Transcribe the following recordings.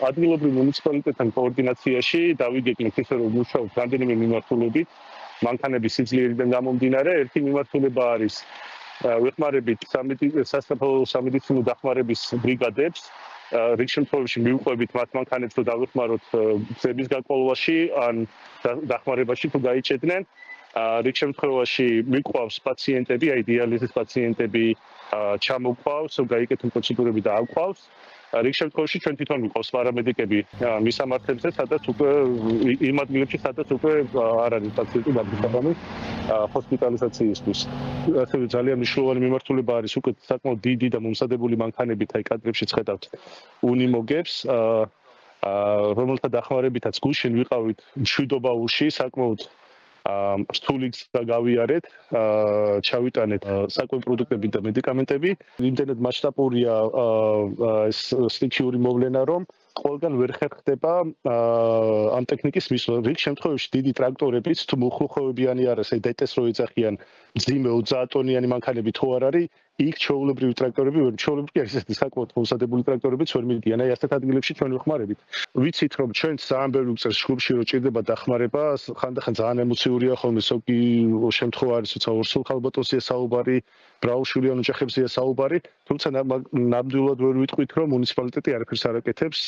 ადგილობრივ მუნიციპალიტეტთან კოორდინაციაში დავიგეგმეთ ისე რომ მუშაობთ რამდენიმე მიმართულებით მანქანების სიძლიერიდან გამომდინარე ერთი მიმართულება არის ვეხმარებით სასწრაფო სამედიცინო დახმარების ბრიგადებს რიგ შემთხვევაში მივყვებით მათ მანქანებს რომ დავეხმაროთ გზების გაყოლვაში ან დახმარებაში თუ გაიჭედნენ რიგ შემთხვევაში მიყვავს პაციენტები აი დიალიზის პაციენტები ჩამოყვავს გაიკეთონ პროცედურები და აყვავს რიგ შემთხვევაში ჩვენ თვითონ ვიყავს პარამედიკები მისამართებზე სადაც უკვე იმ ადგილებში სადაც უკვე არ არის პაციენტი დაბრძანებული ჰოსპიტალიზაციისთვის ასევე ძალიან მნიშვნელოვანი მიმართულება არის უკვე საკმაოდ დიდი და მომზადებული მანქანებით აი კადრებში ხედავთ უნიმოგებს რომელთა დახმარებითაც გუშინ ვიყავით მშვიდობაურში საკმაოდ რთული გზა გავიარეთ ჩავიტანეთ საკვები პროდუქტები და მედიკამენტები იმდენად მასშტაბურია ეს სტიქიური მოვლენა რომ ყველგან ვერ ხერხდება ამ ტექნიკის მისვლა რიგ შემთხვევაში დიდი ტრაქტორებიც თუ მოხუხოვებიანი არის აი დეტეს რო ეძახიან მძიმე 30 ტონიანი მანქანები თუ არ არის იქ ჩვეულებრივი ტრაქტორები ვერ ჩვეულებრივი არის ესეთი საკმაოდ მომზადებული ტრაქტორებიც ვერ მიდიან აი ასეთ ადგილებში ჩვენ ვხმარებით ვიცით რომ ჩვენ ძალიან ბევრი უწევს ჯგუფში რომ ჭირდება დახმარება ხანდახან ძალიან ემოციურია ხოლმე სოკი შემთხვევა არის როცა ორსულ ხალბატონზეა საუბარი ბრაუშვილი ოჯახებზეა საუბარი თუმცა ნამდვილად ვერ ვიტყვით რომ მუნიციპალიტეტი არაფერს არ აკეთებს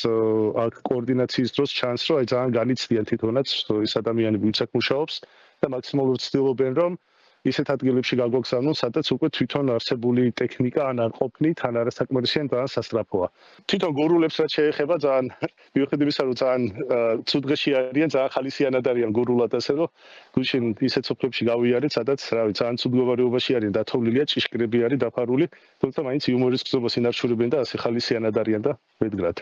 აქ კოორდინაციის დროს ჩანს რომ აი ძალიან განიცდიან თვითონაც ის ადამიანები ვინც აქ მუშაობს და მაქსიმალურად ცდილობენ რომ ისეთ ადგილებში გაგვაგზავნონ, სადაც უკვე თვითონ არსებული ტექნიკა ან არ ყოფნით, ან არასაკმარისი ან ძალიან სასწრაფოა. თვითონ გურულებს რაც შეეხება, ძალიან მიუხედავად იმისა, რომ ძალიან ცუდ დღეში არიან, ძალიან ხალისიანად არიან გურულად ასე რომ გუშინ ისეთ სოფლებში გავიარეთ, სადაც რავი, ძალიან ცუდ მდგომარეობაში არიან, დათოვლილია, ჭიშკრები არის დაფარული, თუმცა მაინც იუმორის გზობას ინარჩუნებენ და ასე ხალისიანად არიან და მედგრად.